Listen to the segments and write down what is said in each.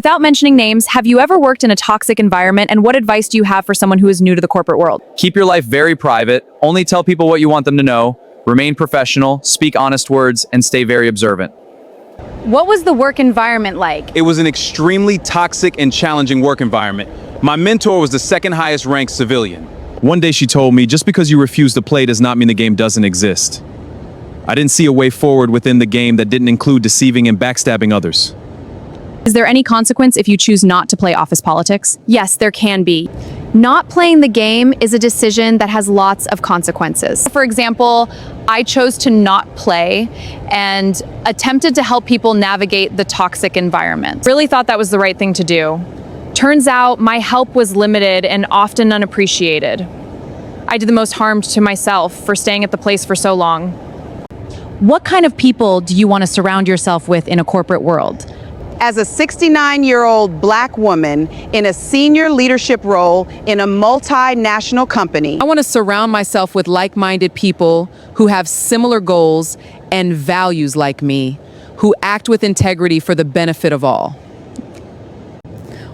Without mentioning names, have you ever worked in a toxic environment, and what advice do you have for someone who is new to the corporate world? Keep your life very private. Only tell people what you want them to know. Remain professional, speak honest words, and stay very observant. What was the work environment like? It was an extremely toxic and challenging work environment. My mentor was the second highest ranked civilian. One day she told me, just because you refuse to play does not mean the game doesn't exist. I didn't see a way forward within the game that didn't include deceiving and backstabbing others. Is there any consequence if you choose not to play office politics? Yes, there can be. Not playing the game is a decision that has lots of consequences. For example, I chose to not play and attempted to help people navigate the toxic environment. Really thought that was the right thing to do. Turns out my help was limited and often unappreciated. I did the most harm to myself for staying at the place for so long. What kind of people do you want to surround yourself with in a corporate world? As a 69-year-old Black woman in a senior leadership role in a multinational company, I want to surround myself with like-minded people who have similar goals and values like me, who act with integrity for the benefit of all.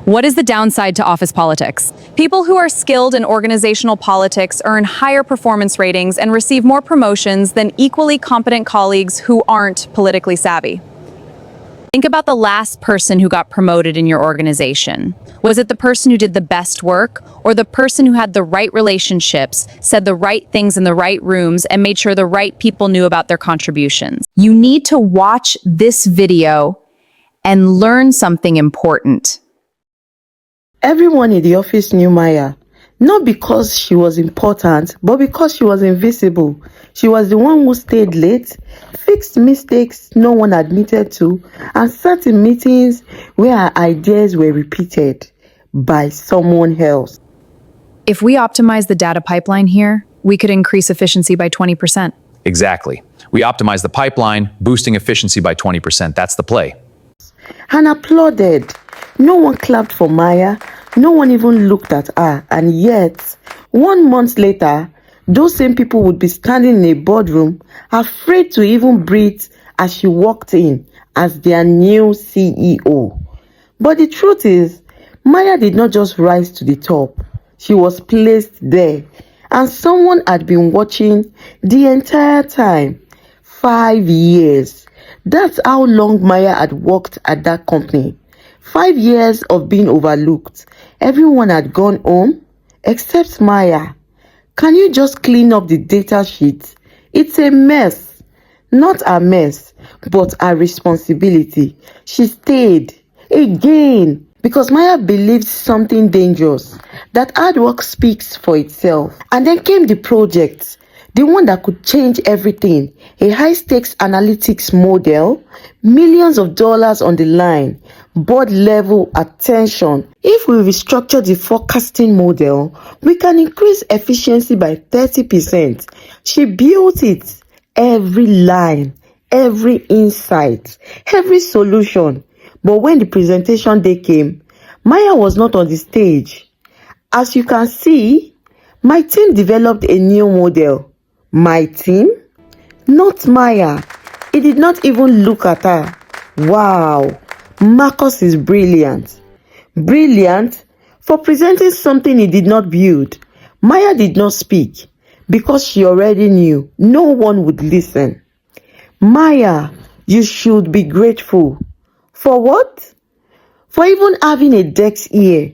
What is the downside to office politics? People who are skilled in organizational politics earn higher performance ratings and receive more promotions than equally competent colleagues who aren't politically savvy. Think about the last person who got promoted in your organization. Was it the person who did the best work, or the person who had the right relationships, said the right things in the right rooms, and made sure the right people knew about their contributions? You need to watch this video and learn something important. Everyone in the office knew Maya, not because she was important, but because she was invisible. She was the one who stayed late, fixed mistakes no one admitted to, and sat in meetings where her ideas were repeated by someone else. If we optimize the data pipeline here, we could increase efficiency by 20%. Exactly. We optimize the pipeline, boosting efficiency by 20%. That's the play. And applauded. No one clapped for Maya. No one even looked at her. And yet, 1 month later, those same people would be standing in a boardroom, afraid to even breathe as she walked in as their new CEO. But the truth is, Maya did not just rise to the top. She was placed there. And someone had been watching the entire time. 5 years. That's how long Maya had worked at that company. 5 years of being overlooked. Everyone had gone home except Maya. Can you just clean up the data sheet? It's a mess. Not a mess, but a responsibility. She stayed again because Maya believed something dangerous, that hard work speaks for itself. And then came the project, the one that could change everything. A high-stakes analytics model, millions of dollars on the line, board-level attention. If we restructure the forecasting model, we can increase efficiency by 30%. She built it. Every line, every insight, every solution. But when the presentation day came, Maya was not on the stage. As you can see, my team developed a new model. My team? Not Maya. He did not even look at her. Wow. Marcus is brilliant. Brilliant for presenting something he did not build. Maya did not speak because she already knew no one would listen. Maya, you should be grateful. For what? For even having a deck's ear.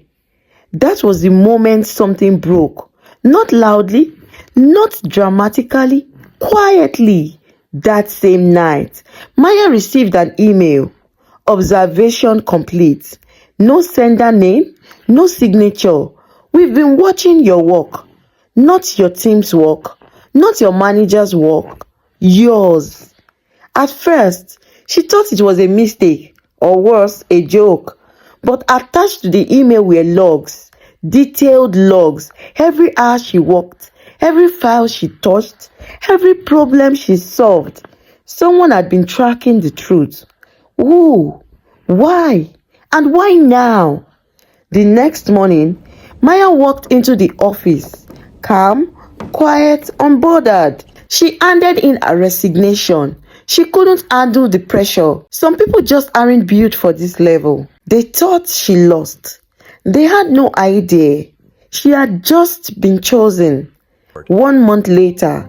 That was the moment something broke. Not loudly, not dramatically, quietly. That same night, Maya received an email. Observation complete. No sender name, no signature. We've been watching your work. Not your team's work. Not your manager's work. Yours. At first, she thought it was a mistake, or worse, a joke. But attached to the email were logs. Detailed logs. Every hour she worked. Every file she touched. Every problem she solved. Someone had been tracking the truth. Who? Why? And why now? The next morning, Maya walked into the office, calm, quiet, unbothered. She handed in a resignation. She couldn't handle the pressure. Some people just aren't built for this level. They thought she lost. They had no idea. She had just been chosen. 1 month later,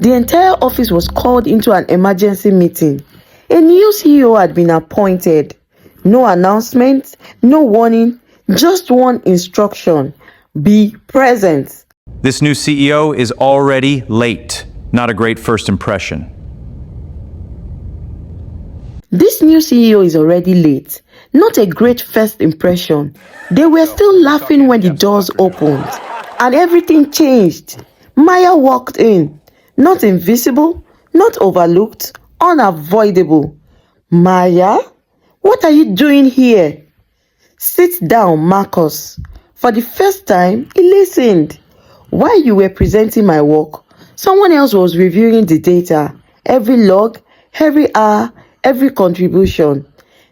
the entire office was called into an emergency meeting. A new CEO had been appointed. No announcement, no warning, just one instruction: be present. This new CEO is already late. Not a great first impression. This new CEO is already late. Not a great first impression. They were still laughing when the doors opened, and everything changed. Maya walked in. Not invisible, not overlooked, unavoidable. Maya, what are you doing here? Sit down, Marcus. For the first time, he listened. While you were presenting my work, someone else was reviewing the data. Every log, every hour, every contribution.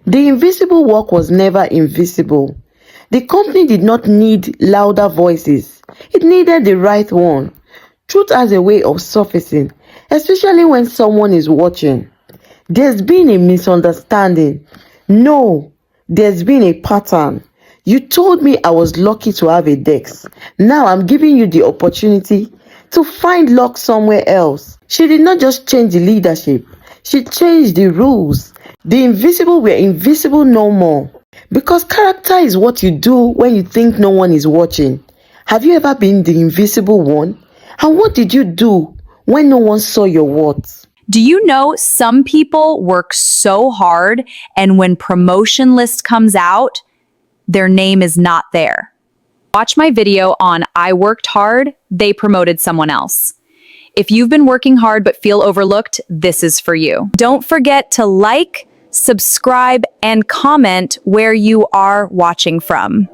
The invisible work was never invisible. The company did not need louder voices. It needed the right one. Truth has a way of surfacing, especially when someone is watching. There's been a misunderstanding. No, there's been a pattern. You told me I was lucky to have a desk. Now I'm giving you the opportunity to find luck somewhere else. She did not just change the leadership. She changed the rules. The invisible were invisible no more. Because character is what you do when you think no one is watching. Have you ever been the invisible one? And what did you do when no one saw your worth? Do you know some people work so hard and when promotion list comes out, their name is not there? Watch my video on I worked hard, they promoted someone else. If you've been working hard but feel overlooked, this is for you. Don't forget to like, subscribe, and comment where you are watching from.